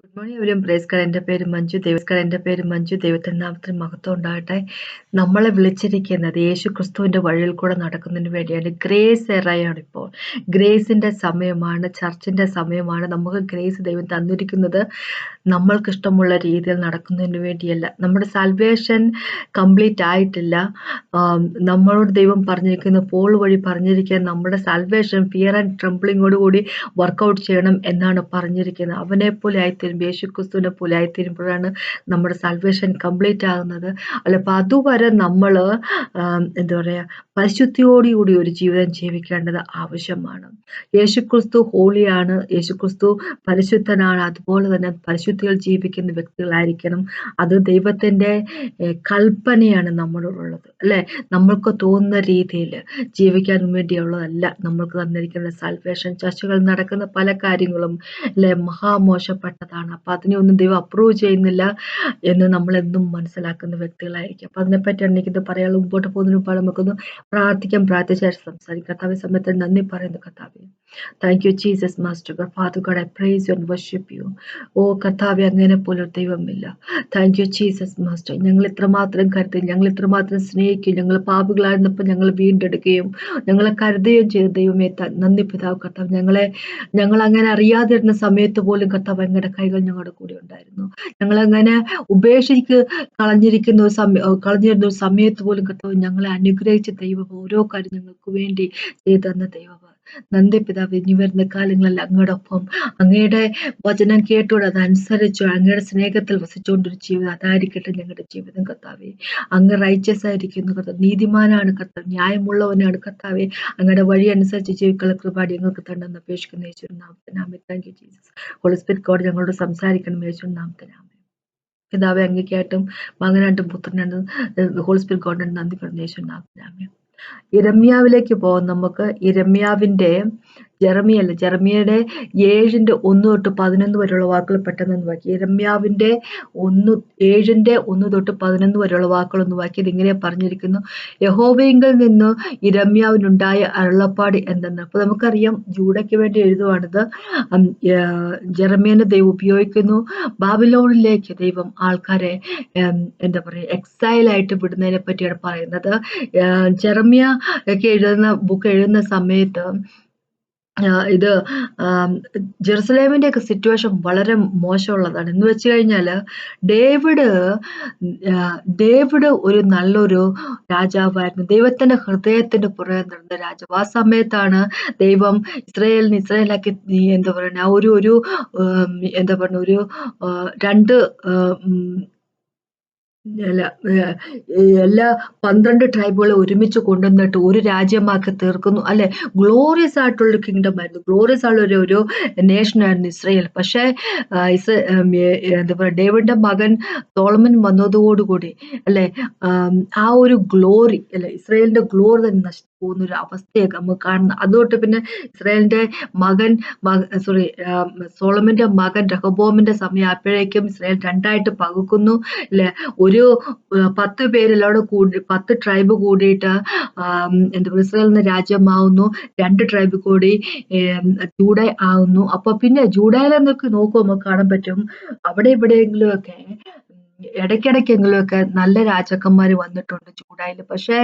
Good morning everyone. Praise God. എൻ്റെ പേര് മഞ്ജു. ദൈവത്തിൻ്റെ നാമത്തിന് മഹത്വം ഉണ്ടാകട്ടെ. നമ്മളെ വിളിച്ചിരിക്കുന്നത് യേശു ക്രിസ്തുവിൻ്റെ വഴിയിൽ കൂടെ നടക്കുന്നതിന് വേണ്ടിയാണ്. ഗ്രേസ് എറയാണ് ഇപ്പോൾ. ഗ്രേസിൻ്റെ സമയമാണ്, ചർച്ചിൻ്റെ സമയമാണ്. നമുക്ക് ഗ്രേസ് ദൈവം തന്നിരിക്കുന്നത് നമ്മൾക്കിഷ്ടമുള്ള രീതിയിൽ നടക്കുന്നതിന് വേണ്ടിയല്ല. നമ്മുടെ സാൽവേഷൻ കംപ്ലീറ്റ് ആയിട്ടില്ല. നമ്മളോട് ദൈവം പറഞ്ഞിരിക്കുന്ന പോൾ വഴി പറഞ്ഞിരിക്കുന്ന നമ്മുടെ സാൽവേഷൻ ഫിയർ ആൻഡ് ട്രംബ്ലിങ്ങോടുകൂടി വർക്കൗട്ട് ചെയ്യണം എന്നാണ് പറഞ്ഞിരിക്കുന്നത്. അവനെപ്പോലെ ആയിത്തീരും, യേശുക്രിസ്തുവിനെ പോലെ ആയിത്തീരുമ്പോഴാണ് നമ്മുടെ സാൽവേഷൻ കംപ്ലീറ്റ് ആകുന്നത്. അല്ല, അപ്പം അതുവരെ നമ്മൾ എന്താ പറയുക, പരിശുദ്ധിയോടുകൂടി ഒരു ജീവിതം ജീവിക്കേണ്ടത് ആവശ്യമാണ്. യേശുക്രിസ്തു ഹോളിയാണ്, യേശുക്രിസ്തു പരിശുദ്ധനാണ്. അതുപോലെ തന്നെ പരിശുദ്ധികൾ ജീവിക്കുന്ന വ്യക്തികളായിരിക്കണം. അത് ദൈവത്തിൻ്റെ കൽപ്പനയാണ് നമ്മളോടുള്ളത്, അല്ലേ? നമ്മൾക്ക് തോന്നുന്ന രീതിയിൽ ജീവിക്കാൻ വേണ്ടിയുള്ളതല്ല നമ്മൾക്ക് തന്നിരിക്കുന്ന സാൽവേഷൻ. ചർച്ചകളിൽ നടക്കുന്ന പല കാര്യങ്ങളും അല്ലേ, മഹാമോശപ്പെട്ടതാണ്. അപ്പം അതിനെയൊന്നും ദൈവം അപ്രൂവ് ചെയ്യുന്നില്ല എന്ന് നമ്മളെന്നും മനസ്സിലാക്കുന്ന വ്യക്തികളായിരിക്കും. അപ്പം അതിനെപ്പറ്റിയാണ് എനിക്കിത് പറയാനുള്ള. മുമ്പോട്ട് പോകുന്നതിന് മുമ്പ് നമുക്കൊന്ന് പ്രാർത്ഥിച്ചായിട്ട് സംസാരിക്കാം. കർത്താവെ, സമയത്ത് നന്ദി പറയുന്നു. കർത്താവെ, thank you Jesus master God. Father God, I praise you and worship you. ഓ കർത്താവെ, അങ്ങനെ പോലെ ഒരു ദൈവമില്ല. Thank you Jesus master. ഞങ്ങൾ ഇത്രമാത്രം കരുതി, ഞങ്ങൾ ഇത്രമാത്രം സ്നേഹിക്കും. ഞങ്ങൾ പാപികളായിരുന്നപ്പോൾ ഞങ്ങൾ വീണ്ടെടുക്കുകയും ഞങ്ങളെ കരുതുകയും ചെയ്ത ദൈവമേ, നന്ദി പിതാവ്. കർത്താവ്, ഞങ്ങൾ അങ്ങനെ അറിയാതിരുന്ന സമയത്ത് പോലും കർത്താവ് അങ്ങയുടെ കൈകൾ ഞങ്ങളുടെ കൂടെ ഉണ്ടായിരുന്നു. ഞങ്ങളങ്ങനെ കളഞ്ഞിരുന്ന ഒരു സമയത്ത് പോലും കർത്താവ് ഞങ്ങളെ അനുഗ്രഹിച്ച ദൈവം, ഓരോ കാര്യം ഞങ്ങൾക്ക് വേണ്ടി ചെയ്തു തന്ന ദൈവം, നന്ദി പിതാവ്. ഇനി വരുന്ന കാലങ്ങളിൽ അങ്ങയോടൊപ്പം അങ്ങയുടെ വചനം കേട്ടോട് അതനുസരിച്ച് അങ്ങയുടെ സ്നേഹത്തിൽ വസിച്ചുകൊണ്ടൊരു ജീവിതം അതായിരിക്കട്ടെ ഞങ്ങളുടെ ജീവിതം. കർത്താവെ, അങ്ങ് റൈച്ചസ് ആയിരിക്കുന്നു കർത്താവ്, നീതിമാനാണ് കർത്താവ്, ന്യായമുള്ളവനാണ് കർത്താവെ. അങ്ങയുടെ വഴി അനുസരിച്ച് ജീവിക്കാനുള്ള കൃപാടി ഞങ്ങൾക്ക് തന്നെന്ന് അപേക്ഷിക്കുന്ന യേശുവിൻ നാമത്തിനാമേ. Thank you Jesus. Holy spirit God ഞങ്ങളോട് സംസാരിക്കണം യേശുവിൻ നാമത്തിനാമേ. പിതാവെ, അങ്ങേക്കായിട്ടും മകനായിട്ടും പുത്രനായിട്ടും ഹോളി സ്പിരിറ്റ് ഗോഡിന് നന്ദി പറയുന്ന യേശുവിൻ നാമത്തിനാമേ. ഇരമ്യാവിലേക്ക് പോകാം നമുക്ക്. ജെറമിയയുടെ 7:1-11 വരെയുള്ള വാക്കുകൾ പെട്ടെന്ന് വാക്കി. ഇരമ്യാവിന്റെ 7:1-11 വരെയുള്ള വാക്കുകളൊന്ന് വാക്കി. ഇതിങ്ങനെ പറഞ്ഞിരിക്കുന്നു: യഹോവയിങ്കൽ നിന്ന് ഇരമ്യാവിനുണ്ടായ അരുളപ്പാട് എന്തെന്ന്. അപ്പൊ നമുക്കറിയാം, ജൂഡയ്ക്ക് വേണ്ടി എഴുതുവാണിത്. ജെറമ്യനെ ദൈവം ഉപയോഗിക്കുന്നു. ബാബിലോണിലേക്ക് ദൈവം ആൾക്കാരെ എന്താ പറയുക, എക്സൈലായിട്ട് വിടുന്നതിനെ പറ്റിയാണ് പറയുന്നത്. ജെറമ്യ ഒക്കെ ബുക്ക് എഴുതുന്ന സമയത്ത് ഇത് ജെറുസലേമിന്റെ ഒക്കെ സിറ്റുവേഷൻ വളരെ മോശമുള്ളതാണ്. എന്ന് വെച്ച് കഴിഞ്ഞാൽ ഡേവിഡ് ഒരു നല്ലൊരു രാജാവായിരുന്നു. ദൈവത്തിന്റെ ഹൃദയത്തിന്റെ പുറകെ നടന്ന രാജാവ്. ആ സമയത്താണ് ദൈവം ഇസ്രായേലാക്കി എന്താ പറയുക, ഒരു എന്താ പറയുക, ഒരു രണ്ട് എല്ലാ 12 ട്രൈബുകളെ ഒരുമിച്ച് കൊണ്ടുവന്നിട്ട് ഒരു രാജ്യമാക്കി തീർക്കുന്നു, അല്ലെ? ഗ്ലോറിയസ് ആയിട്ടുള്ളൊരു കിങ്ഡം ആയിരുന്നു, ഗ്ലോറിയസ് ആയിട്ടുള്ള ഒരു നേഷനായിരുന്നു ഇസ്രായേൽ. പക്ഷേ എന്താ പറയുക, ഡേവിഡിന്റെ മകൻ സോളമൻ വന്നതോടുകൂടി, അല്ലെ, ആ ഒരു ഗ്ലോറി, അല്ലെ, ഇസ്രായേലിന്റെ ഗ്ലോറി തന്നെ നശിച്ചു പോകുന്ന ഒരു അവസ്ഥയൊക്കെ നമുക്ക് കാണുന്നു. അതുകൊണ്ട് പിന്നെ ഇസ്രായേലിന്റെ സോളമന്റെ മകൻ രഹബോമിന്റെ സമയം ആയപ്പോഴേക്കും ഇസ്രായേൽ രണ്ടായിട്ട് പകുക്കുന്നു, അല്ലെ? ഒരു 10 പേരെല്ലാം കൂടി, 10 ട്രൈബ് കൂടിയിട്ട് എന്താ പറയുക, ഇസ്രായേൽ എന്ന രാജ്യമാവുന്നു. 2 ട്രൈബ് കൂടി ജൂഡ ആവുന്നു. അപ്പൊ പിന്നെ ജൂഡയിലെന്നൊക്കെ നോക്കുമ്പോൾ നമുക്ക് കാണാൻ പറ്റും, അവിടെ ഇവിടെയെങ്കിലും ഒക്കെ ഇടയ്ക്കിടയ്ക്കെങ്കിലും ഒക്കെ നല്ല രാജാക്കന്മാർ വന്നിട്ടുണ്ട് ജൂഡയിൽ. പക്ഷേ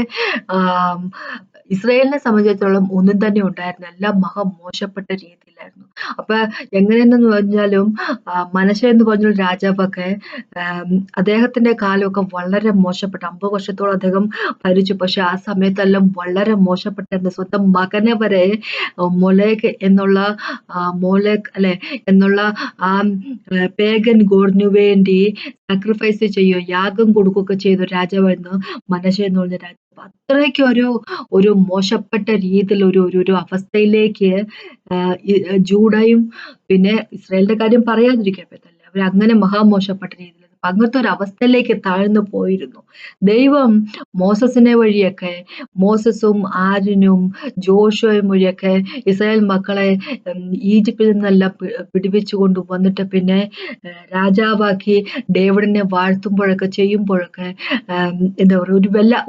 ഇസ്രായേലിനെ സംബന്ധിച്ചിടത്തോളം ഒന്നും തന്നെ ഉണ്ടായിരുന്നു, എല്ലാം മോശപ്പെട്ട രീതിയിലായിരുന്നു. അപ്പൊ എങ്ങനെയെന്ന് പറഞ്ഞാലും മനശ്ശെ എന്ന് പറഞ്ഞൊരു രാജാവൊക്കെ അദ്ദേഹത്തിന്റെ കാലമൊക്കെ വളരെ മോശപ്പെട്ട, 50 വർഷത്തോളം അദ്ദേഹം ഭരിച്ചു. പക്ഷെ ആ സമയത്തെല്ലാം വളരെ മോശപ്പെട്ടിരുന്നു. സ്വന്തം മകനെ വരെ മൊലേക് എന്നുള്ള ആ പേഗൻ ഗോഡിനു വേണ്ടി സാക്രിഫൈസ് ചെയ്യുകയോ യാഗം കൊടുക്കുകയൊക്കെ ചെയ്ത രാജാവായിരുന്നു മനശ്ശെ എന്ന് പറഞ്ഞ രാജാവ്. അത്രയ്ക്ക് ഒരു മോശപ്പെട്ട രീതിയിൽ ഒരു അവസ്ഥയിലേക്ക് ജൂഡയും പിന്നെ ഇസ്രായേലിന്റെ കാര്യം പറയാതിരിക്കാൻ പറ്റില്ല, അവർ അങ്ങനെ മഹാമോശപ്പെട്ട രീതിയിൽ അങ്ങനത്തെ ഒരു അവസ്ഥയിലേക്ക് താഴ്ന്നു പോയിരുന്നു. ദൈവം മോസസിനെ വഴിയൊക്കെ, മോസസും ആരോനും ജോഷുവയും വഴിയൊക്കെ ഇസ്രായേൽ മക്കളെ ഈജിപ്തിൽ നിന്നെല്ലാം പിടിപ്പിച്ചു കൊണ്ട് വന്നിട്ട് പിന്നെ രാജാവാക്കി ഡേവിഡിനെ വാഴ്ത്തുമ്പോഴൊക്കെ ചെയ്യുമ്പോഴൊക്കെ എന്താ പറയുക,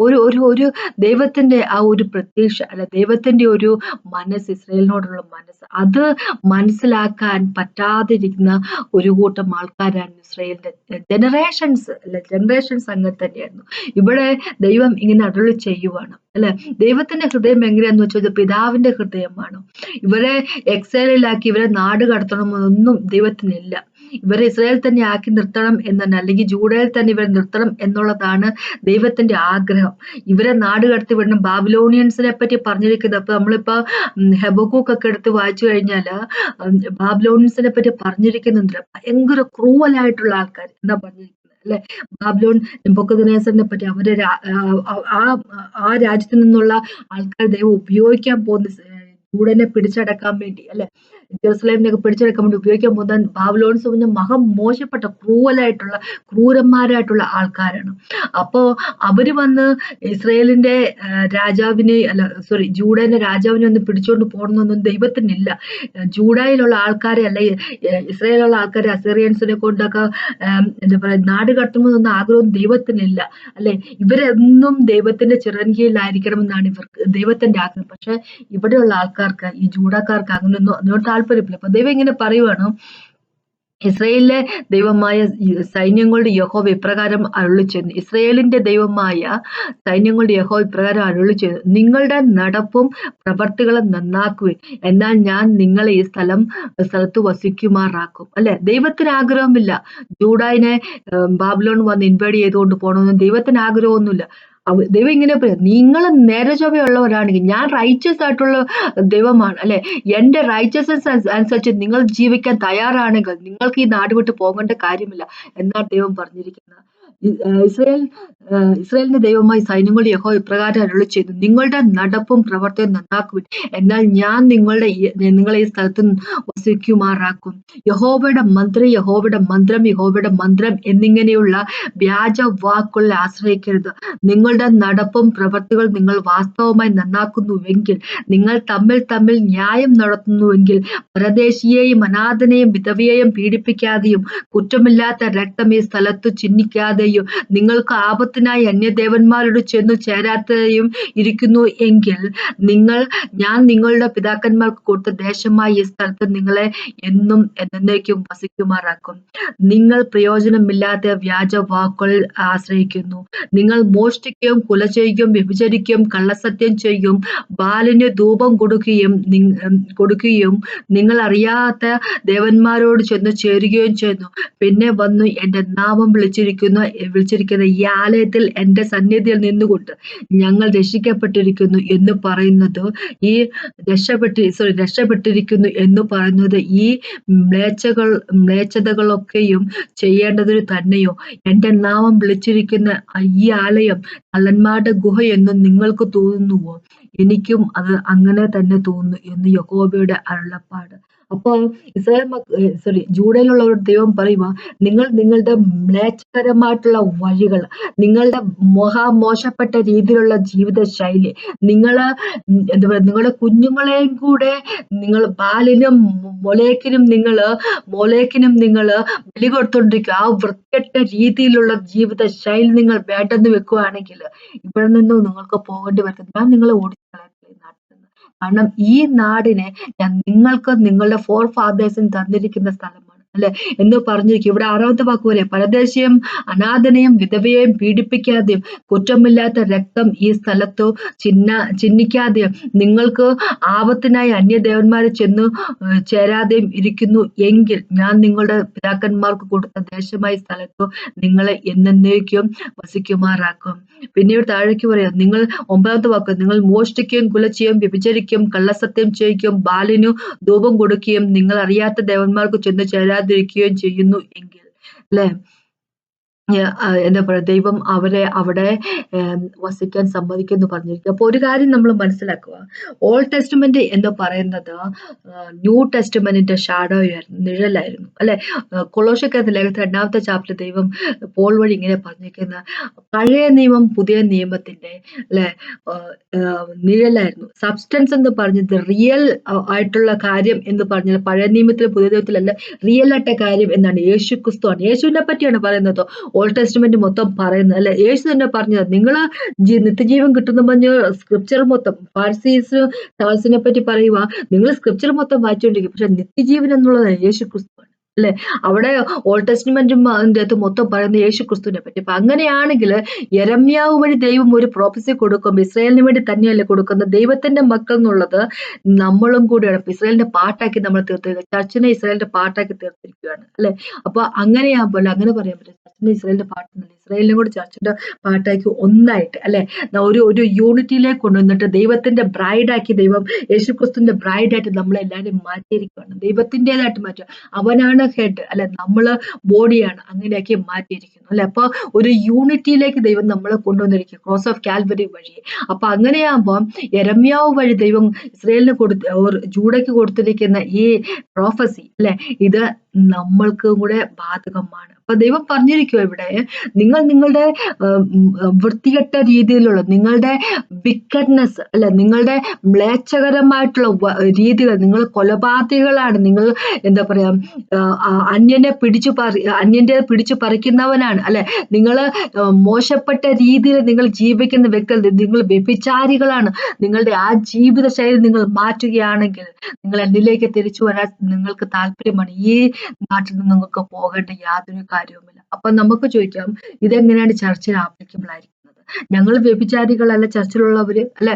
ഒരു ദൈവത്തിന്റെ ആ ഒരു പ്രത്യക്ഷ അല്ല, ദൈവത്തിന്റെ ഒരു മനസ്സ്, ഇസ്രായേലിനോടുള്ള മനസ്സ്, അത് മനസ്സിലാക്കാൻ പറ്റാതിരിക്കുന്ന ഒരു കൂട്ടം ആൾക്കാരാണ് ഇസ്രായേലിന്റെ ജനറേഷൻസ് അങ്ങനെ തന്നെയായിരുന്നു. ഇവിടെ ദൈവം ഇങ്ങനെ അരുളി ചെയ്യുവാണ് അല്ലെ. ദൈവത്തിന്റെ ഹൃദയം എങ്ങനെയാന്ന് വെച്ചാൽ പിതാവിന്റെ ഹൃദയമാണ്. ഇവരെ എക്സൈലിലാക്കി ഇവരെ നാട് കടത്തണമെന്നൊന്നും ദൈവത്തിനില്ല. ഇവരെ ഇസ്രായേൽ തന്നെ ആക്കി നിർത്തണം എന്നാണ്, അല്ലെങ്കിൽ ജൂഡയിൽ തന്നെ ഇവരെ നിർത്തണം എന്നുള്ളതാണ് ദൈവത്തിന്റെ ആഗ്രഹം. ഇവരെ നാട് കടത്തി വിടണം. ബാബിലോണിയൻസിനെ പറ്റി പറഞ്ഞിരിക്കുന്നത്, അപ്പൊ നമ്മളിപ്പോ ഹെബക്കൂക്കൊക്കെ എടുത്ത് വായിച്ചു കഴിഞ്ഞാല് ബാബിലോണിയൻസിനെ പറ്റി പറഞ്ഞിരിക്കുന്നുണ്ട്. ഭയങ്കര ക്രൂവലായിട്ടുള്ള ആൾക്കാർ എന്നാ പറഞ്ഞിരിക്കുന്നത് അല്ലെ. ബാബിലോൺ നെബൂഖദ്നേസറിനെ പറ്റി അവരെ ആ രാജ്യത്ത് നിന്നുള്ള ആൾക്കാർ ദൈവം ഉപയോഗിക്കാൻ പോകുന്ന ജൂഡനെ പിടിച്ചടക്കാൻ വേണ്ടി അല്ലെ, ജെറുസലേമിനൊക്കെ പിടിച്ചെടുക്കാൻ വേണ്ടി ഉപയോഗിക്കാൻ പോകുന്ന ബാബിലോൺസ് മോശപ്പെട്ട ക്രൂരന്മാരായിട്ടുള്ള ആൾക്കാരാണ്. അപ്പോ അവര് വന്ന് ഇസ്രായേലിന്റെ ജൂഡയിലെ രാജാവിനെ ഒന്ന് പിടിച്ചോണ്ട് പോകണമെന്നൊന്നും ദൈവത്തിനില്ല. ജൂഡയിലുള്ള ആൾക്കാരെ അല്ലെ, ഇസ്രായേലുള്ള ആൾക്കാരെ അസീറിയൻസിനെ കൊണ്ടൊക്കെ എന്താ പറയാ നാട് കടത്തണമെന്നൊന്നും ആഗ്രഹം ദൈവത്തിനില്ല അല്ലെ. ഇവരെന്നും ദൈവത്തിന്റെ ചിറൻകീഴിലായിരിക്കണമെന്നാണ് ദൈവത്തിന്റെ ആഗ്രഹം. പക്ഷെ ഇവിടെയുള്ള ആൾക്കാർക്ക്, ഈ ജൂഡക്കാർക്ക് അതിനോട് താല്പര്യമില്ല. അപ്പൊ ദൈവം ഇങ്ങനെ പറയുവാണ്, ഇസ്രായേലിലെ ദൈവമായ സൈന്യങ്ങളുടെ യഹോവ ഇപ്രകാരം അരുളിച്ചെയ്യുന്നു. ഇസ്രായേലിന്റെ ദൈവമായ സൈന്യങ്ങളുടെ യഹോവ ഇപ്രകാരം അരുളിച്ചെയ്യുന്നു, നിങ്ങളുടെ നടപ്പും പ്രവർത്തികളും നന്നാക്കുവിൻ, എന്നാൽ ഞാൻ നിങ്ങളെ ഈ സ്ഥലത്ത് വസിക്കുമാറാക്കും അല്ലെ. ദൈവത്തിന് ആഗ്രഹമില്ല ജൂഡായിനെ ബാബിലോൺ വന്ന് ഇൻവൈഡ് ചെയ്തുകൊണ്ട് പോകണമെന്ന് ദൈവത്തിന് ആഗ്രഹമൊന്നുമില്ല. ദൈവം ഇങ്ങനെ പറയാം, നിങ്ങൾ നേരെ ചൊവ്വയുള്ളവരാണെങ്കിൽ, ഞാൻ റൈച്ചസ് ആയിട്ടുള്ള ദൈവമാണ് അല്ലെ, എന്റെ റൈച്ചസ്നസ് അനുസരിച്ച് നിങ്ങൾ ജീവിക്കാൻ തയ്യാറാണെങ്കിൽ നിങ്ങൾക്ക് ഈ നാട് വിട്ട് പോകേണ്ട കാര്യമില്ല എന്നാണ് ദൈവം പറഞ്ഞിരിക്കുന്നത്. ഇസ്രായേലിന്റെ ദൈവമായി സൈന്യങ്ങളുടെ യഹോവ ഇപ്രകാരം അരുളിച്ചെയ്യുന്നു, നിങ്ങളുടെ നടപ്പും പ്രവർത്തനവും നന്നാക്കുവിൻ, എന്നാൽ ഞാൻ നിങ്ങളെ ഈ സ്ഥലത്ത് വസിക്കുമാറാക്കും. യഹോവയുടെ മന്ത്രം എന്നിങ്ങനെയുള്ള വ്യാജ വാക്കുകളിൽ ആശ്രയിക്കരുത്. നിങ്ങളുടെ നടപ്പും പ്രവർത്തികൾ നിങ്ങൾ വാസ്തവമായി നന്നാക്കുന്നുവെങ്കിൽ, നിങ്ങൾ തമ്മിൽ ന്യായം നടത്തുന്നുവെങ്കിൽ, പരദേശിയെയും അനാഥനെയും വിധവയെയും പീഡിപ്പിക്കാതെയും കുറ്റമില്ലാത്ത രക്തം ഈ സ്ഥലത്ത് ചിന്നിക്കാതെയും നിങ്ങൾക്ക് ആപത്തിനായി അന്യദേവന്മാരോട് ചെന്നു ചേരാതെയും ഇരിക്കുന്നു എങ്കിൽ, ഞാൻ നിങ്ങളുടെ പിതാക്കന്മാർക്ക് കൊടുത്ത ദേശമായ ഈ സ്ഥലത്ത് നിങ്ങളെ എന്നും എന്നേക്കും വസിക്കുമാറാക്കും. നിങ്ങൾ പ്രയോജനമില്ലാത്ത വ്യാജ വാക്കുകളിൽ ആശ്രയിക്കുന്നു. നിങ്ങൾ മോഷ്ടിക്കുകയും കൊല ചെയ്യുകയും വ്യഭിചരിക്കുകയും കള്ളസത്യം ചെയ്യുകയും ബാലിന് ധൂപം കൊടുക്കുകയും നിങ്ങൾ അറിയാത്ത ദേവന്മാരോട് ചെന്ന് ചേരുകയും ചെയ്യുന്നു. പിന്നെ വന്നു എന്റെ നാമം വിളിച്ചിരിക്കുന്ന ഈ ആലയത്തിൽ എന്റെ സന്നിധിയിൽ നിന്നുകൊണ്ട് ഞങ്ങൾ രക്ഷിക്കപ്പെട്ടിരിക്കുന്നു എന്ന് പറയുന്നത്, ഈ രക്ഷപ്പെട്ടിരിക്കുന്നു എന്ന് പറയുന്നത് ഈ മ്ലേച്ഛതകളൊക്കെയും ചെയ്യേണ്ടതിന് തന്നെയോ? എന്റെ നാമം വിളിച്ചിരിക്കുന്ന ഈ ആലയം കള്ളന്മാരുടെ ഗുഹ എന്ന് നിങ്ങൾക്ക് തോന്നുന്നുവോ? എനിക്കും അത് അങ്ങനെ തന്നെ തോന്നുന്നു എന്ന് യഹോവയുടെ അരുളപ്പാട്. അപ്പൊ ജൂഡയിലുള്ള ഒരു ദൈവം പറയുക, നിങ്ങൾ നിങ്ങളുടെ മ്ലേച്ഛകരമായിട്ടുള്ള വഴികൾ, നിങ്ങളുടെ മോശപ്പെട്ട രീതിയിലുള്ള ജീവിത ശൈലി, നിങ്ങളുടെ കുഞ്ഞുങ്ങളെയും കൂടെ നിങ്ങൾ ബാലിനും മൊലേക്കിനും നിങ്ങൾ ബലി കൊടുത്തോണ്ടിരിക്കുക. ആ വൃത്തികെട്ട രീതിയിലുള്ള ജീവിത ശൈലി നിങ്ങൾ വേണ്ടെന്ന് വെക്കുകയാണെങ്കിൽ ഇവിടെ നിന്നും നിങ്ങൾക്ക് പോകേണ്ടി വരുന്നത്. ഞാൻ നിങ്ങളെ ഓടിക്കളയത്തില്ല ഈ നാട്ടിൽ നിന്ന്. കാരണം ഈ നാടിനെ ഞാൻ നിങ്ങൾക്ക് നിങ്ങളുടെ ഫോർ ഫാദേഴ്സിന് തന്നിരിക്കുന്ന സ്ഥലമാണ് അല്ലെ എന്ന് പറഞ്ഞിരിക്കും. ഇവിടെ 6ാമത്തെ വാക്ക് പോലെ, പരദേശിയും അനാഥനെയും വിധവയെയും പീഡിപ്പിക്കാതെയും കുറ്റമില്ലാത്ത രക്തം ഈ സ്ഥലത്ത് ചിന്നിക്കാതെയും നിങ്ങൾക്ക് ആപത്തിനായി അന്യദേവന്മാരെ ചെന്ന് ചേരാതെയും ഇരിക്കുന്നു എങ്കിൽ, ഞാൻ നിങ്ങളുടെ പിതാക്കന്മാർക്ക് കൊടുത്ത ദേശമായ സ്ഥലത്ത് നിങ്ങളെ എന്നേക്കും വസിക്കുമാറാക്കും. പിന്നീട് താഴേക്ക് പറയാം, 9ാമത്തെ വാക്ക്, നിങ്ങൾ മോഷ്ടിക്കുകയും കുല ചെയ്യുകയും വ്യഭിചരിക്കുകയും കള്ളസത്യം ചെയ്യുകയും ബാലിനു ധൂപം കൊടുക്കുകയും നിങ്ങൾ അറിയാത്ത ദേവന്മാർക്ക് ചെന്ന് ചേരാതിരിക്കുകയും ചെയ്യുന്നു എങ്കിൽ അല്ലെ. എന്താ പറയുക, ദൈവം അവരെ അവിടെ വസിക്കാൻ സമ്മതിക്കുമെന്ന് പറഞ്ഞിരിക്കുക. അപ്പോൾ ഒരു കാര്യം നമ്മൾ മനസ്സിലാക്കുക, ഓൾഡ് ടെസ്റ്റ്മെന്റ് എന്ന് പറയുന്നത് ന്യൂ ടെസ്റ്റ്മെന്റിന്റെ ഷാഡോ ആയിരുന്നു, നിഴലായിരുന്നു അല്ലെ. കൊളോഷ്യക്കകത്ത് ലേഖനത്തിൽ 2-ാമത്തെ ചാപ്റ്റർ ദൈവം പോൾ വഴി ഇങ്ങനെ പറഞ്ഞിരിക്കുന്ന പഴയ നിയമം പുതിയ നിയമത്തിന്റെ അല്ലെ നിഴലായിരുന്നു. സബ്സ്റ്റൻസ് എന്ന് പറഞ്ഞത് റിയൽ ആയിട്ടുള്ള കാര്യം എന്ന് പറഞ്ഞാൽ പഴയ നിയമത്തിലും പുതിയ നിയമത്തിലല്ല, റിയൽ ആയിട്ട കാര്യം എന്നാണ്. യേശു ക്രിസ്തുവാണ്, യേശുവിനെ പറ്റിയാണ് പറയുന്നത് ഓൾഡ് ടെസ്റ്റ്മെന്റ് മൊത്തം പറയുന്നത് അല്ലെ. യേശു തന്നെ പറഞ്ഞത് നിങ്ങൾ നിത്യജീവൻ കിട്ടുന്ന പറഞ്ഞ് സ്ക്രിപ്ചർ മൊത്തം ഫാരിസീസ് സാൾസിനെ പറ്റി പറയുക, നിങ്ങൾ സ്ക്രിപ്ചർ മൊത്തം വായിച്ചുകൊണ്ടിരിക്കും, പക്ഷെ നിത്യജീവൻ എന്നുള്ളത് യേശു ക്രിസ്തുവാണ് അല്ലെ. അവിടെ ഓൾഡ് ടെസ്റ്റ്മെന്റും അതിൻ്റെ അകത്ത് മൊത്തം പറയുന്നത് യേശു ക്രിസ്തുവിനെ പറ്റി. അപ്പൊ അങ്ങനെയാണെങ്കിൽ യെരമ്യാവ് വഴി ദൈവം ഒരു പ്രോഫസി കൊടുക്കും, ഇസ്രായേലിന് വേണ്ടി തന്നെയല്ലേ കൊടുക്കുന്നത്. ദൈവത്തിന്റെ മക്കൾ എന്നുള്ളത് നമ്മളും കൂടെയാണ്. ഇസ്രായേലിന്റെ പാട്ടാക്കി നമ്മൾ തീർത്തിരിക്കുക, ചർച്ചിനെ ഇസ്രായേലിന്റെ പാട്ടാക്കി തീർത്തിരിക്കുകയാണ് അല്ലെ. അപ്പൊ അങ്ങനെയാകുമ്പോൾ അങ്ങനെ പറയാൻ പറ്റും, ചർച്ചിനെ ഇസ്രായേലിന്റെ പാട്ടെന്നല്ല, ഇസ്രായേലിനെ കൂടി ചർച്ചിന്റെ പാട്ടാക്കി ഒന്നായിട്ട് അല്ലെ, ഒരു യൂണിറ്റിയിലേക്ക് കൊണ്ടുവന്നിട്ട് ദൈവത്തിന്റെ ബ്രൈഡാക്കി, ദൈവം യേശുക്രിസ്തുവിന്റെ ബ്രൈഡായിട്ട് നമ്മളെല്ലാവരും മാറ്റിയിരിക്കുകയാണ്, ദൈവത്തിൻ്റെതായിട്ട് മാറ്റുക. അവനാണ് ഹെഡ് അല്ലെ, നമ്മള് ബോഡിയാണ്, അങ്ങനെയാക്കി മാറ്റിയിരിക്കുന്നു അല്ലെ. അപ്പൊ ഒരു യൂണിറ്റിയിലേക്ക് ദൈവം നമ്മളെ കൊണ്ടുവന്നിരിക്കും ക്രോസ് ഓഫ് കാൽവരി വഴി. അപ്പൊ അങ്ങനെയാകുമ്പോൾ യെരമ്യാവ് വഴി ദൈവം ഇസ്രായേലിന് ജൂഡയ്ക്ക് കൊടുത്തിരിക്കുന്ന ഈ പ്രോഫസി അല്ലെ, ഇത് നമ്മൾക്കും കൂടെ ബാധകമാണ്. അപ്പൊ ദൈവം പറഞ്ഞിരിക്കുവോ ഇവിടെ, നിങ്ങൾ നിങ്ങളുടെ വൃത്തികെട്ട രീതിയിലുള്ള നിങ്ങളുടെ വിക്കഡ്നെസ് അല്ലെ, നിങ്ങളുടെ മ്ലേച്ഛകരമായിട്ടുള്ള രീതികൾ, നിങ്ങൾ കൊലപാതകളാണ്, നിങ്ങൾ എന്താ പറയാ അന്യന്റെ പിടിച്ചു പറിക്കുന്നവനാണ് അല്ലെ, നിങ്ങൾ മോശപ്പെട്ട രീതിയിൽ നിങ്ങൾ ജീവിക്കുന്ന വ്യക്തികൾ, നിങ്ങൾ വ്യഭിചാരികളാണ്, നിങ്ങളുടെ ആ ജീവിത ശൈലി നിങ്ങൾ മാറ്റുകയാണെങ്കിൽ നിങ്ങൾ എന്നിലേക്ക് തിരിച്ചു വരാൻ നിങ്ങൾക്ക് താല്പര്യമാണ്, ഈ നാട്ടിൽ നിന്ന് നിങ്ങൾക്ക് പോകേണ്ട യാതൊരു കാര്യവുമില്ല. അപ്പൊ നമുക്ക് ചോദിക്കാം, ഇതെങ്ങനെയാണ് ചർച്ചിൽ ആപ്ലിക്കബിൾ ആയിരിക്കുന്നത്? ഞങ്ങൾ വ്യഭിചാരികളല്ല ചർച്ചിലുള്ളവര് അല്ലെ,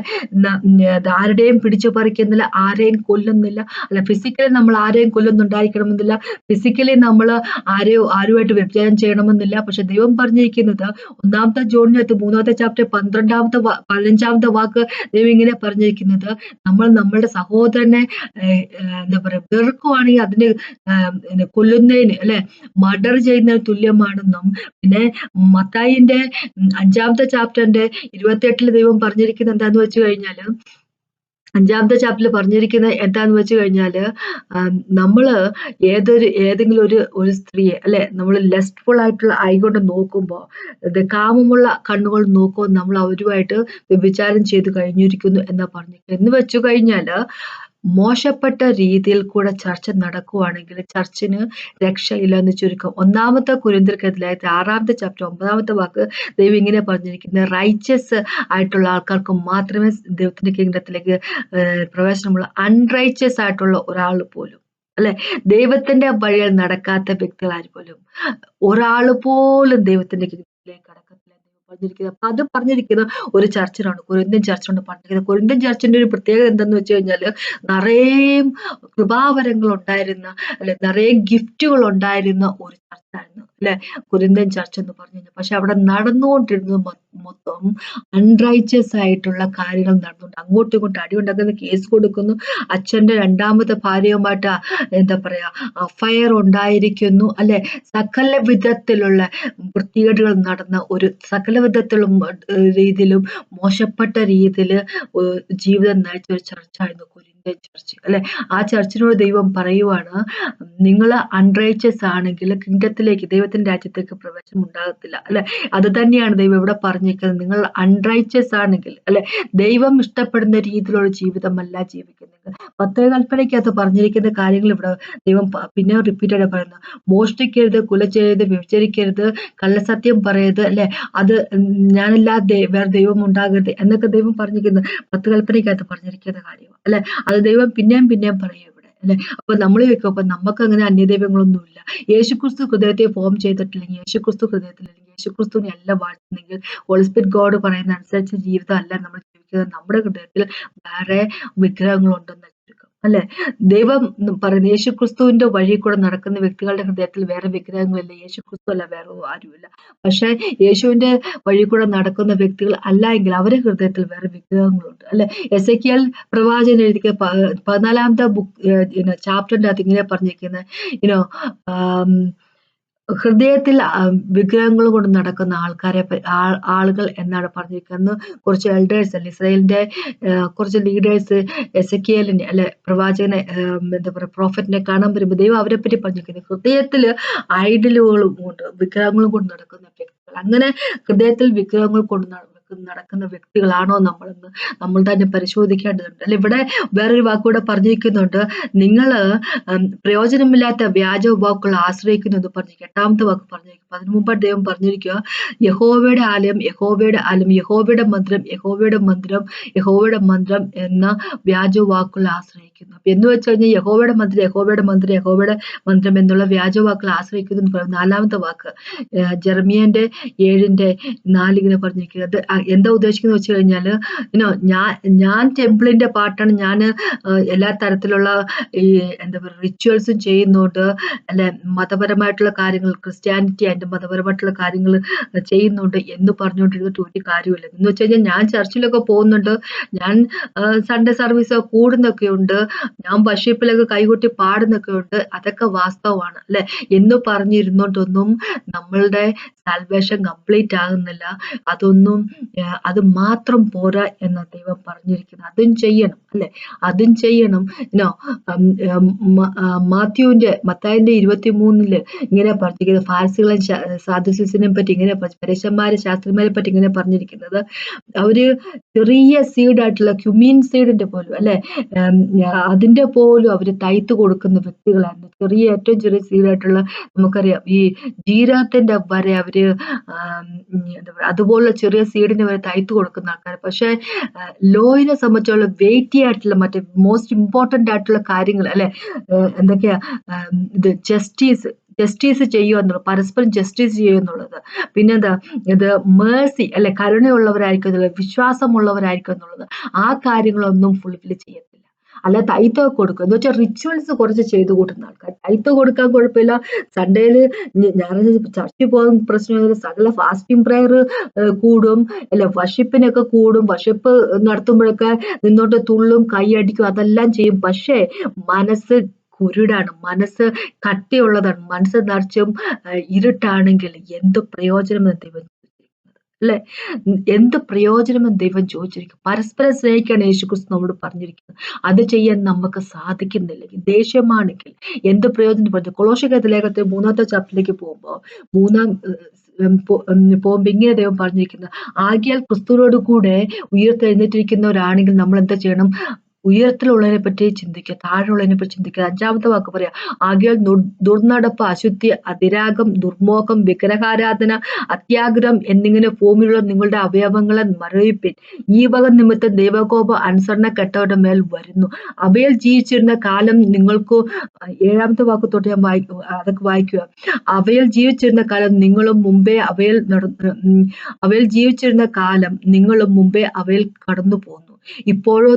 ആരുടെയും പിടിച്ചു പറിക്കുന്നില്ല, ആരെയും കൊല്ലുന്നില്ല അല്ല, ഫിസിക്കലി നമ്മൾ ആരെയും കൊല്ലുന്നുണ്ടായിരിക്കണമെന്നില്ല, ഫിസിക്കലി നമ്മൾ ആരുമായിട്ട് വ്യഭിചാരം ചെയ്യണമെന്നില്ല. പക്ഷെ ദൈവം പറഞ്ഞിരിക്കുന്നത് 1 ജോണിനകത്ത് 3-ാമത്തെ ചാപ്റ്റർ 15-ാമത്തെ വാക്ക് ദൈവം ഇങ്ങനെ പറഞ്ഞിരിക്കുന്നത്, നമ്മൾ നമ്മുടെ സഹോദരനെ എന്താ പറയാ വെറുക്കുവാണെങ്കിൽ അതിന് കൊല്ലുന്നതിന് അല്ലെ, മർഡർ ചെയ്യുന്നതിന് തുല്യമാണെന്നും. പിന്നെ മത്തായിന്റെ 5-ാമത്തെ ചാപ്റ്ററിന്റെ 28 ദൈവം പറഞ്ഞിരിക്കുന്നത് എന്താന്ന് വെച്ച് കഴിഞ്ഞാല്, 5-ാമത്തെ ചാപ്റ്ററിൽ പറഞ്ഞിരിക്കുന്നത് എന്താന്ന് വെച്ച് കഴിഞ്ഞാല്, നമ്മള് ഏതെങ്കിലും ഒരു സ്ത്രീയെ അല്ലെ, നമ്മൾ ലെസ്റ്റ്ഫുൾ ആയിട്ടുള്ള കൊണ്ട് നോക്കുമ്പോൾ, കാമമുള്ള കണ്ണുകൾ നോക്കുമ്പോൾ നമ്മൾ അവരുമായിട്ട് വ്യഭിചാരം ചെയ്ത് കഴിഞ്ഞിരിക്കുന്നു എന്നാ പറഞ്ഞിരിക്കുന്നത്. എന്ന് വെച്ചു കഴിഞ്ഞാല് മോശപ്പെട്ട രീതിയിൽ കൂടെ ചർച്ച നടക്കുവാണെങ്കിൽ ചർച്ചിന് രക്ഷയില്ല എന്ന് ചുരുക്കം. 1 കൊരിന്ത്യർക്കെതിരായ 6-ാമത്തെ ചാപ്റ്റർ 9-ാമത്തെ വാക്ക് ദൈവം ഇങ്ങനെ പറഞ്ഞിരിക്കുന്നത്, റൈച്ചസ് ആയിട്ടുള്ള ആൾക്കാർക്ക് മാത്രമേ ദൈവത്തിന്റെ കിങ്ഡത്തിലേക്ക് പ്രവേശനമുള്ള, അൺറൈച്ചസ് ആയിട്ടുള്ള ഒരാൾ പോലും അല്ലെ, ദൈവത്തിന്റെ വഴിയിൽ നടക്കാത്ത വ്യക്തികളായി പോലും ഒരാൾ പോലും ദൈവത്തിന്റെ കിങ്ഡത്തിലേക്ക് കടക്കത്തില്ല പറഞ്ഞിരിക്കുന്നത്. അപ്പൊ അത് പറഞ്ഞിരിക്കുന്നത് ഒരു ചർച്ചിനാണ്, കൊരിന്ത്യൻ ചർച്ചിനാണ് പറഞ്ഞിരിക്കുന്നത്. കൊരിന്ത്യൻ ചർച്ചിന്റെ ഒരു പ്രത്യേകത എന്തെന്ന് വെച്ച് കഴിഞ്ഞാല്, നിറയെ കൃപാവരങ്ങൾ ഉണ്ടായിരുന്ന അല്ലെ, നിറയെ ഗിഫ്റ്റുകൾ ഉണ്ടായിരുന്ന ഒരു ചർച്ചായിരുന്നു അല്ലെ കൊരിന്ത്യൻ ചർച്ച് എന്ന് പറഞ്ഞു കഴിഞ്ഞാൽ. പക്ഷെ അവിടെ നടന്നുകൊണ്ടിരുന്നത് മൊത്തം അൺറൈച്ചസ് ആയിട്ടുള്ള കാര്യങ്ങൾ നടന്നുകൊണ്ട്, അങ്ങോട്ടും ഇങ്ങോട്ടും അടിയുണ്ടാക്കുന്ന, കേസ് കൊടുക്കുന്നു, അച്ഛന്റെ 2ാമത്തെ ഭാര്യയുമായിട്ട് എന്താ പറയാ അഫയർ ഉണ്ടായിരിക്കുന്നു അല്ലെ, സകല വിധത്തിലുള്ള വൃത്തികേടുകൾ നടന്ന സകല വിധത്തിലും രീതിയിലും മോശപ്പെട്ട രീതിയിൽ ജീവിതം നയിച്ച ഒരു ചർച്ചായിരുന്നു കൊരിന്ത്യൻ ചർച്ച് അല്ലെ. ആ ചർച്ചിനോട് ദൈവം പറയുവാണ്, നിങ്ങൾ അൺറൈച്ചസ് ആണെങ്കിൽ കിങ്ഡത്തിലേക്ക്, ദൈവത്തിന്റെ രാജ്യത്തേക്ക് പ്രവേശനം ഉണ്ടാകത്തില്ല അല്ലെ. അത് തന്നെയാണ് ദൈവം ഇവിടെ പറഞ്ഞിരിക്കുന്നത്, നിങ്ങൾ അൺറൈച്ചസ് ആണെങ്കിൽ അല്ലെ, ദൈവം ഇഷ്ടപ്പെടുന്ന രീതിയിലുള്ള ജീവിതമല്ല ജീവിക്കുന്നത്. 10 കൽപ്പനയ്ക്കകത്ത് പറഞ്ഞിരിക്കുന്ന കാര്യങ്ങൾ ഇവിടെ ദൈവം പിന്നെ റിപ്പീറ്റഡ് പറയുന്നത്, മോഷ്ടിക്കരുത്, കൊല ചെയ്യരുത്, വ്യഭിചരിക്കരുത്, കള്ളസത്യം പറയരുത് അല്ലെ, അത് ഞാനല്ലാതെ വേറെ ദൈവം ഉണ്ടാകരുത് എന്നൊക്കെ ദൈവം പറഞ്ഞിരിക്കുന്നത് 10 കൽപ്പനയ്ക്കകത്ത് പറഞ്ഞിരിക്കുന്ന കാര്യമാണ് അല്ലെ. അത് ദൈവം പിന്നെയും പറയും ഇവിടെ അല്ലെ. അപ്പൊ നമ്മൾ ചോദിക്കും, അപ്പൊ നമുക്ക് അങ്ങനെ അന്യദൈവങ്ങളൊന്നുമില്ല. യേശുക്രിസ്തു ഹൃദയത്തെ ഫോം ചെയ്തിട്ടില്ലെങ്കിൽ, യേശുക്രിസ്തു ഹൃദയത്തിലില്ലെങ്കിൽ, യേശുക്രിസ്തുവിനെ അല്ല വാഴ്ത്തുന്നെങ്കിൽ, ഹോളി സ്പിരിറ്റ് ഗോഡ് പറയുന്ന അനുസരിച്ച് ജീവിതം അല്ല നമ്മൾ ജീവിക്കുന്നത്, നമ്മുടെ ഹൃദയത്തിൽ വേറെ വിഗ്രഹങ്ങളുണ്ടെന്ന് അല്ലെ. ദൈവം പറയുന്നത് യേശുക്രിസ്തുവിന്റെ വഴി കൂടെ നടക്കുന്ന വ്യക്തികളുടെ ഹൃദയത്തിൽ വേറെ വിഗ്രഹങ്ങളില്ല, യേശുക്രിസ്തു അല്ല വേറെ ആരുമില്ല. പക്ഷെ യേശുവിന്റെ വഴി കൂടെ നടക്കുന്ന വ്യക്തികൾ അല്ല എങ്കിൽ അവരുടെ ഹൃദയത്തിൽ വേറെ വിഗ്രഹങ്ങളുണ്ട് അല്ലെ. എസെക്കിയേൽ പ്രവാചകൻ എഴുതിയ 14-ാമത്തെ ചാപ്റ്ററിന്റെ അകത്ത് ഇങ്ങനെ പറഞ്ഞിരിക്കുന്നത്, ഹൃദയത്തിൽ വിഗ്രഹങ്ങൾ കൊണ്ട് നടക്കുന്ന ആളുകൾ എന്നാണ് പറഞ്ഞിരിക്കുന്നത്. കുറച്ച് എൽഡേഴ്സ് അല്ലെ ഇസ്രായേലിന്റെ കുറച്ച് ലീഡേഴ്സ് എസെക്കിയേലിനെ അല്ലെ പ്രവാചകനെ എന്താ പറയുക പ്രോഫറ്റിനെ കാണാൻ വരുമ്പോൾ ദൈവം അവരെ പറ്റി പറഞ്ഞിരിക്കുന്നത് ഹൃദയത്തിൽ ഐഡലുകളും കൊണ്ട് വിഗ്രഹങ്ങളും കൊണ്ട് നടക്കുന്ന വ്യക്തികൾ. അങ്ങനെ ഹൃദയത്തിൽ വിഗ്രഹങ്ങൾ കൊണ്ട് നടക്കുന്ന വ്യക്തികളാണോ നമ്മളെന്ന് നമ്മൾ തന്നെ പരിശോധിക്കേണ്ടതുണ്ട്. അല്ലെ ഇവിടെ വേറൊരു വാക്കുകൂടെ പറഞ്ഞിരിക്കുന്നുണ്ട്, നിങ്ങള് പ്രയോജനമില്ലാത്ത വ്യാജ വാക്കുകൾ ആശ്രയിക്കുന്നു എന്ന് പറഞ്ഞിരിക്കുക. 8ാമത്തെ വാക്ക് പറഞ്ഞിരിക്കും. അതിനു മുമ്പ് ദൈവം പറഞ്ഞിരിക്കുക, യഹോവയുടെ ആലയം, യഹോവയുടെ ആലയം, യഹോവയുടെ മന്ദിരം, യഹോവയുടെ മന്ദിരം, യഹോവയുടെ മന്ദിരം എന്ന വ്യാജ വാക്കുകൾ ആശ്രയിക്കുന്നു. അപ്പൊ എന്ന് വെച്ച് കഴിഞ്ഞാൽ യഹോവയുടെ മന്ദിരം, യഹോവയുടെ മന്ദിരം, യഹോവയുടെ മന്ദിരം എന്നുള്ള വ്യാജ വാക്കുകൾ ആശ്രയിക്കുന്നു എന്ന് പറയുന്നത്. 4ാമത്തെ വാക്ക് ജെറമിയാന്റെ 7:4 ഇങ്ങനെ പറഞ്ഞിരിക്കുന്നത്. എന്താ ഉദ്ദേശിക്കുന്നത് വെച്ച് കഴിഞ്ഞാല് ഞാൻ ടെമ്പിളിന്റെ പാർട്ടാണ്, ഞാൻ എല്ലാ തരത്തിലുള്ള ഈ എന്താ പറയുക റിച്വൽസും ചെയ്യുന്നുണ്ട്, അല്ലെ മതപരമായിട്ടുള്ള കാര്യങ്ങൾ ക്രിസ്ത്യാനിറ്റി അതിന്റെ മതപരമായിട്ടുള്ള കാര്യങ്ങൾ ചെയ്യുന്നുണ്ട് എന്ന് പറഞ്ഞുകൊണ്ടിരുന്നിട്ട് ഒരു കാര്യമില്ല. എന്ന് വെച്ച് കഴിഞ്ഞാൽ ഞാൻ ചർച്ചിലൊക്കെ പോകുന്നുണ്ട്, ഞാൻ സൺഡേ സർവീസ് കൂടുന്നൊക്കെ ഉണ്ട്, ഞാൻ വർഷിപ്പിലൊക്കെ കൈകൊട്ടി പാടുന്നൊക്കെ ഉണ്ട്, അതൊക്കെ വാസ്തവമാണ് അല്ലെ എന്ന് പറഞ്ഞിരുന്നോണ്ടൊന്നും നമ്മളുടെ സാൽവേഷൻ കംപ്ലീറ്റ് ആകുന്നില്ല. അതൊന്നും അത് മാത്രം പോരാ എന്ന ദൈവം പറഞ്ഞിരിക്കുന്നത്. അതും ചെയ്യണം അല്ലെ, അതും ചെയ്യണം. മത്തായിന്റെ 23 ഇങ്ങനെ പറഞ്ഞിരിക്കുന്നത്, ഫാരിസികളെ സാദുസീസിനെ പറ്റി ഇങ്ങനെ പരീശന്മാരെ ശാസ്ത്രിമാരെ പറ്റി ഇങ്ങനെ പറഞ്ഞിരിക്കുന്നത്, അവര് ചെറിയ സീഡായിട്ടുള്ള ക്യുമീൻ സീഡിന്റെ പോലും അല്ലെ അതിന്റെ പോലും അവര് തയ്ത്ത് കൊടുക്കുന്ന വ്യക്തികളായിരുന്നു. ഏറ്റവും ചെറിയ സീഡായിട്ടുള്ള നമുക്കറിയാം ഈ ജീരാത്തിന്റെ വരെ അവര് എന്താ പറയുക അതുപോലുള്ള ചെറിയ സീഡിന് വരെ തയ്ത്ത് കൊടുക്കുന്ന ആൾക്കാർ. പക്ഷെ ലോയിനെ സംബന്ധിച്ചുള്ള വെയിറ്റി ആയിട്ടുള്ള മറ്റേ മോസ്റ്റ് ഇമ്പോർട്ടന്റ് ആയിട്ടുള്ള കാര്യങ്ങൾ അല്ലെ എന്തൊക്കെയാ ഇത് ജസ്റ്റിസ് ചെയ്യുക എന്നുള്ളത്, പരസ്പരം ജസ്റ്റിസ് ചെയ്യുക എന്നുള്ളത്, പിന്നെന്താ ഇത് മേഴ്സി അല്ലെ കരുണയുള്ളവരായിരിക്കും എന്നുള്ളത്, വിശ്വാസമുള്ളവരായിരിക്കും എന്നുള്ളത്, ആ കാര്യങ്ങളൊന്നും ഫുൾഫിൽ ചെയ്യത്തില്ല. അല്ല തൈത്തൊക്കെ കൊടുക്കും എന്ന് വെച്ചാൽ റിച്വൽസ് കുറച്ച് ചെയ്തു കൂട്ടുന്ന ആൾക്കാർ. തൈത്ത് കൊടുക്കാൻ കുഴപ്പമില്ല, സൺഡേയില് ഞായറാഴ്ച ചർച്ചിൽ പോകാൻ പ്രശ്നമില്ല, സകല ഫാസ്റ്റിംഗ് പ്രയർ കൂടും അല്ലെ, വർഷിപ്പിനൊക്കെ കൂടും, വർഷിപ്പ് നടത്തുമ്പോഴൊക്കെ നിന്നോട്ട് തുള്ളും കൈയടിക്കും അതെല്ലാം ചെയ്യും. പക്ഷേ മനസ്സ് കുരുടാണ്, മനസ്സ് കട്ടിയുള്ളതാണ്, മനസ്സ് നിറച്ചും ഇരുട്ടാണെങ്കിൽ എന്ത് പ്രയോജനം ദൈവം അല്ലെ, എന്ത് പ്രയോജനമെന്ന് ദൈവം ചോദിച്ചിരിക്കും. പരസ്പരം സ്നേഹിക്കാണ് യേശുക്രിസ്തു നമ്മോട് പറഞ്ഞിരിക്കുന്നത്. അത് ചെയ്യാൻ നമുക്ക് സാധിക്കുന്നില്ലെങ്കിൽ, ദേഷ്യമാണെങ്കിൽ എന്ത് പ്രയോജനം പറഞ്ഞു. കൊളോസ്യ ലേഖനത്തിൽ 3ാമത്തെ ചാപ്റ്ററിലേക്ക് പോകുമ്പോ ഇങ്ങനെ ദൈവം പറഞ്ഞിരിക്കുന്നത്, ആകിയാൽ ക്രിസ്തുവിനോട് കൂടെ ഉയർത്തെഴുന്നേറ്റിരിക്കുന്നവരാണെങ്കിൽ നമ്മൾ എന്താ ചെയ്യണം, ഉയരത്തിലുള്ളതിനെ പറ്റി ചിന്തിക്കുക, താഴെയുള്ളതിനെ പറ്റി ചിന്തിക്കുക. 5ാമത്തെ വാക്ക് പറയാം, ആകിയാൽ ദുർനടപ്പ്, അശുദ്ധി, അതിരാഗം, ദുർമോഹം, വിഗ്രഹാരാധന, അത്യാഗ്രഹം എന്നിങ്ങനെ ഭൂമിയിലുള്ള നിങ്ങളുടെ അവയവങ്ങളെ മറവിപ്പിൻ. ഈ വക നിമിത്തം ദൈവകോപം അനുസരണക്കെട്ടവരുടെ മേൽ വരുന്നു. അവയിൽ ജീവിച്ചിരുന്ന കാലം നിങ്ങൾക്ക് 7ാമത്തെ വാക്ക് തൊട്ട് ഞാൻ അതൊക്കെ വായിക്കുക. അവയിൽ ജീവിച്ചിരുന്ന കാലം നിങ്ങളും മുമ്പേ അവയിൽ ജീവിച്ചിരുന്ന കാലം നിങ്ങളും മുമ്പേ അവയിൽ കടന്നു പോന്നു. ഇപ്പോഴോ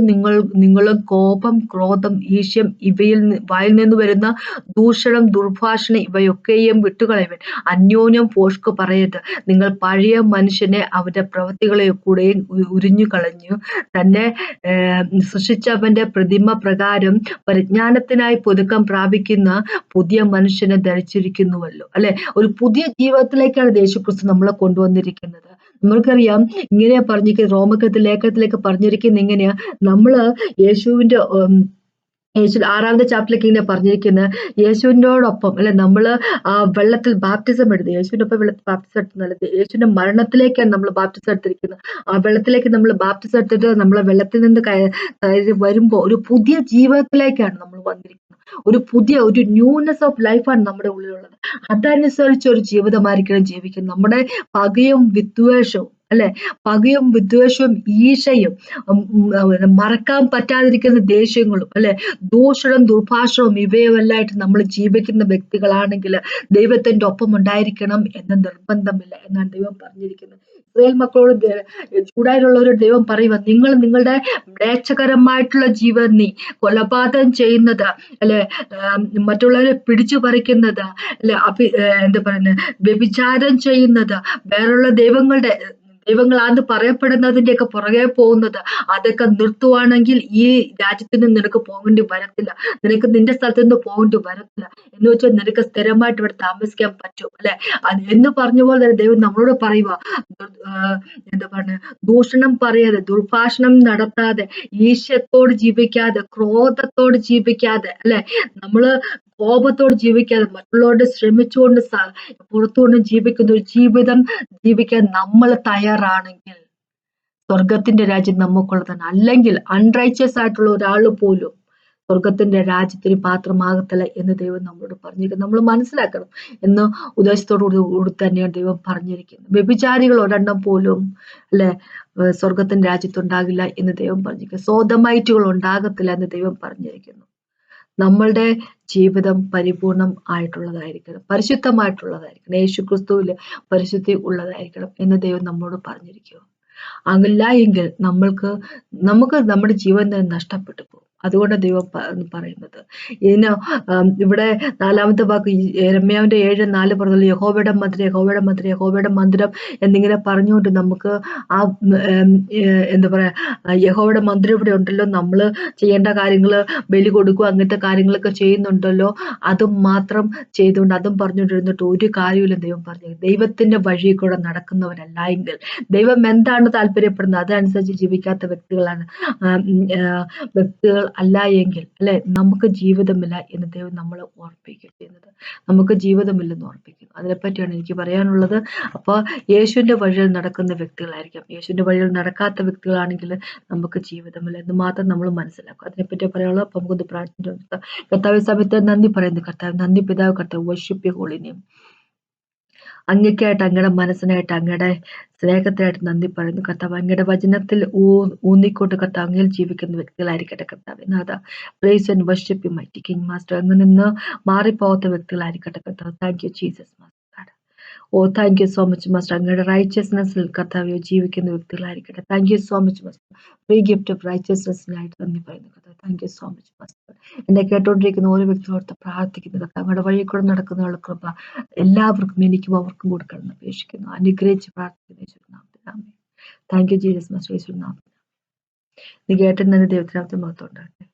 നിങ്ങളും കോപം, ക്രോധം, ഈർഷ്യം വായിൽ നിന്ന് വരുന്ന ദൂഷണം, ദുർഭാഷണം ഇവയൊക്കെയും വിട്ടുകളയുവൻ. അന്യോന്യം ഭോഷ്ക് പറയരുത്. നിങ്ങൾ പഴയ മനുഷ്യനെ അവന്റെ പ്രവൃത്തികളെ കൂടെ ഉരിഞ്ഞു കളഞ്ഞു തന്നെ സൃഷ്ടിച്ചവന്റെ പ്രതിമ പ്രകാരം പരിജ്ഞാനത്തിനായി പുതുക്കം പ്രാപിക്കുന്ന പുതിയ മനുഷ്യനെ ധരിച്ചിരിക്കുന്നുവല്ലോ അല്ലെ. ഒരു പുതിയ ജീവിതത്തിലേക്കാണ് യേശുക്രിസ്തു നമ്മളെ കൊണ്ടുവന്നിരിക്കുന്നത്. നമ്മൾക്കറിയാം ഇങ്ങനെയാ പറഞ്ഞിരിക്കുന്നത്, റോമക്കത്തെ ലേഖനത്തിലേക്ക് പറഞ്ഞിരിക്കുന്നത് ഇങ്ങനെയാ, നമ്മള് യേശുവിന്റെ 6ാമത്തെ ചാപ്റ്ററിലേക്ക് ഇങ്ങനെ പറഞ്ഞിരിക്കുന്നത്, യേശുവിനോടൊപ്പം അല്ലെ നമ്മള് വെള്ളത്തിൽ ബാപ്റ്റിസം എടുത്ത്, യേശുവിന്റെ ഒപ്പം വെള്ളത്തിൽ ബാപ്റ്റിസം എടുത്തുന്നത് യേശുവിന്റെ മരണത്തിലേക്കാണ് നമ്മൾ ബാപ്റ്റിസം എടുത്തിരിക്കുന്നത്. ആ വെള്ളത്തിലേക്ക് നമ്മൾ ബാപ്റ്റിസം എടുത്തിട്ട് നമ്മളെ വെള്ളത്തിൽ നിന്ന് വരുമ്പോ ഒരു പുതിയ ജീവിതത്തിലേക്കാണ് നമ്മൾ വന്നിരിക്കുന്നത്. ഒരു ന്യൂനെസ് ഓഫ് ലൈഫാണ് നമ്മുടെ ഉള്ളിലുള്ളത്. അതനുസരിച്ച് ഒരു ജീവിതമായിരിക്കണം ജീവിക്കുന്നത്. നമ്മുടെ പകയും വിദ്വേഷവും അല്ലെ, പകയും വിദ്വേഷവും ഈശയും മറക്കാൻ പറ്റാതിരിക്കുന്ന ദേഷ്യങ്ങളും അല്ലെ, ദൂഷണം, ദുർഭാഷണവും ഇവയുമെല്ലായിട്ട് നമ്മൾ ജീവിക്കുന്ന വ്യക്തികളാണെങ്കിൽ ദൈവത്തിന്റെ ഒപ്പം ഉണ്ടായിരിക്കണം എന്ന് നിർബന്ധമില്ല എന്നാണ് ദൈവം പറഞ്ഞിരിക്കുന്നത്. ഇസ്രായേൽ മക്കളോട് ചൂടായിട്ടുള്ളവരോട് ദൈവം പറയുക, നിങ്ങൾ നിങ്ങളുടെ മ്ലേച്ഛകരമായിട്ടുള്ള ജീവൻ കൊലപാതകം ചെയ്യുന്നത് അല്ലെ, മറ്റുള്ളവരെ പിടിച്ചു പറിക്കുന്നത് അല്ലെ, എന്താ പറയുന്നത്, വ്യഭിചാരം ചെയ്യുന്നത്, വേറുള്ള ദൈവങ്ങളുടെ ദൈവങ്ങളാന്ന് പറയപ്പെടുന്നതിന്റെയൊക്കെ പുറകെ പോകുന്നത് അതൊക്കെ നിർത്തുവാണെങ്കിൽ ഈ രാജ്യത്ത് നിന്ന് നിനക്ക് പോകേണ്ടി വരത്തില്ല. നിനക്ക് നിന്റെ സ്ഥലത്ത് നിന്ന് പോകേണ്ടി വരത്തില്ല. എന്ന് വെച്ചാൽ നിനക്ക് സ്ഥിരമായിട്ട് ഇവിടെ താമസിക്കാൻ പറ്റും അല്ലെ. എന്ന് പറഞ്ഞ പോലെ തന്നെ ദൈവം നമ്മളോട് പറയുക, എന്താ പറഞ്ഞ, ദൂഷണം പറയാതെ, ദുർഭാഷണം നടത്താതെ, ഈർഷ്യത്തോട് ജീവിക്കാതെ, ക്രോധത്തോട് ജീവിക്കാതെ അല്ലെ, നമ്മള് കോപത്തോട് ജീവിക്കാതെ, മറ്റുള്ളവരോട് ശ്രമിച്ചുകൊണ്ട് പുറത്തുകൊണ്ട് ജീവിക്കുന്ന ഒരു ജീവിതം ജീവിക്കാൻ നമ്മൾ തയ്യാറാണെങ്കിൽ സ്വർഗത്തിന്റെ രാജ്യം നമുക്കുള്ളതാണ്. അല്ലെങ്കിൽ അൺറൈച്ചസ് ആയിട്ടുള്ള ഒരാൾ പോലും സ്വർഗത്തിന്റെ രാജ്യത്തിന് പാത്രമാകത്തില്ല എന്ന് ദൈവം നമ്മളോട് പറഞ്ഞിരിക്കുന്നു. നമ്മൾ മനസ്സിലാക്കണം എന്ന് ഉദ്ദേശത്തോടുകൂടി തന്നെയാണ് ദൈവം പറഞ്ഞിരിക്കുന്നത്. വ്യഭിചാരികൾ ഒരെണ്ണം പോലും അല്ലെ സ്വർഗത്തിന്റെ രാജ്യത്തുണ്ടാകില്ല എന്ന് ദൈവം പറഞ്ഞിരിക്കുന്നു. സോദമൈറ്റുകൾ ഉണ്ടാകത്തില്ല എന്ന് ദൈവം പറഞ്ഞിരിക്കുന്നു. നമ്മളുടെ ജീവിതം പരിപൂർണം ആയിട്ടുള്ളതായിരിക്കണം, പരിശുദ്ധമായിട്ടുള്ളതായിരിക്കണം, യേശു ക്രിസ്തുവില് പരിശുദ്ധി ഉള്ളതായിരിക്കണം എന്ന് ദൈവം നമ്മളോട് പറഞ്ഞിരിക്കുക. അല്ല എങ്കിൽ നമുക്ക് നമ്മുടെ ജീവൻ തന്നെ നഷ്ടപ്പെട്ടു പോകും. അതുകൊണ്ട് ദൈവം പറയുന്നത് ഇതിന് ഇവിടെ 4-ാമത്തെ വാക്ക് യെരമ്യാവിന്റെ 7:4 പറഞ്ഞല്ലോ, യഹോവയുടെ മന്ദിരം, യഹോവയുടെ മന്ദിരം, യഹോവയുടെ മന്ദിരം എന്നിങ്ങനെ പറഞ്ഞുകൊണ്ട് നമുക്ക് ആ എന്താ പറയാ, യഹോവയുടെ മന്ദിരം ഇവിടെ ഉണ്ടല്ലോ, നമ്മള് ചെയ്യേണ്ട കാര്യങ്ങള് ബലി കൊടുക്കുക, അങ്ങനത്തെ കാര്യങ്ങളൊക്കെ ചെയ്യുന്നുണ്ടല്ലോ, അതും മാത്രം ചെയ്തുകൊണ്ട് അതും പറഞ്ഞുകൊണ്ടിരുന്നിട്ട് ഒരു കാര്യമില്ല. ദൈവം പറഞ്ഞു, ദൈവത്തിന്റെ വഴി കൂടെ നടക്കുന്നവരല്ല എങ്കിൽ, ദൈവം എന്താണ് താല്പര്യപ്പെടുന്നത് അതനുസരിച്ച് ജീവിക്കാത്ത വ്യക്തികൾ അല്ല എങ്കിൽ അല്ലെ, നമുക്ക് ജീവിതമില്ല എന്ന് ദൈവം നമ്മളെ ഓർപ്പിക്കുക ചെയ്യുന്നത്. നമുക്ക് ജീവിതമില്ലെന്ന് ഓർപ്പിക്കുന്നു. അതിനെപ്പറ്റിയാണ് എനിക്ക് പറയാനുള്ളത്. അപ്പോൾ യേശുവിന്റെ വഴിയിൽ നടക്കുന്ന വ്യക്തികളായിരിക്കാം. യേശുവിന്റെ വഴിയിൽ നടക്കാത്ത വ്യക്തികളാണെങ്കിൽ നമുക്ക് ജീവിതമില്ല എന്ന് മാത്രം നമ്മൾ മനസ്സിലാക്കും. അതിനെപ്പറ്റി പറയാനുള്ളത്. അപ്പം നമുക്കൊന്ന് പ്രാർത്ഥിച്ചു. കർത്താവ് സമയത്ത് നന്ദി പറയുന്നു. കർത്താവ് നന്ദി പിതാവ്, കർത്താവ് വർഷിപ്പ് യുവർ ഹോളി നെയിം. അങ്ങയ്ക്കായിട്ട്, അങ്ങയുടെ മനസ്സിനായിട്ട്, അങ്ങയുടെ സ്നേഹത്തിനായിട്ട് നന്ദി പറയുന്നു കർത്താവ്. അങ്ങയുടെ വചനത്തിൽ ഊന്നിക്കൊണ്ട് കർത്താവ് അങ്ങയിൽ ജീവിക്കുന്ന വ്യക്തികളായിരിക്കട്ടെ കർത്താവ്. നാഥ, praise and worship you mighty king master. അങ്ങ് നിന്ന് മാറിപ്പോകാത്ത വ്യക്തികളായിരിക്കട്ടെ കർത്താവ്. Thank you Jesus master. Oh thank you so much master. അങ്ങയുടെ റൈച്ചസ്നെസ്സിൽ കർത്താവ് ജീവിക്കുന്ന വ്യക്തികളായിരിക്കട്ടെ. Thank you so much master. Free gift of റൈച്ചസ്നെസ്സിനായിട്ട് നന്ദി പറയുന്നു കർത്താവ്. Thank you so much master. എന്നെ കേട്ടോണ്ടിരിക്കുന്ന ഓരോ വ്യക്തികളോട് പ്രാർത്ഥിക്കുന്നു കർത്താവ്. അങ്ങയുടെ വഴി കൂടെ നടക്കുന്നവരുടെ കൃപ എല്ലാവർക്കും എനിക്കും അവർക്കും കൊടുക്കണം അപേക്ഷിക്കുന്നു. അനുഗ്രഹിച്ച് പ്രാർത്ഥിക്കുന്നു യേശുനാമത്തിൽ. Thank you Jesus master. യേശുനാമത്തിൽ നീ കേട്ടെന്നെ ദൈവത്തിനകത്ത് മഹത്വം ഉണ്ടാകട്ടെ.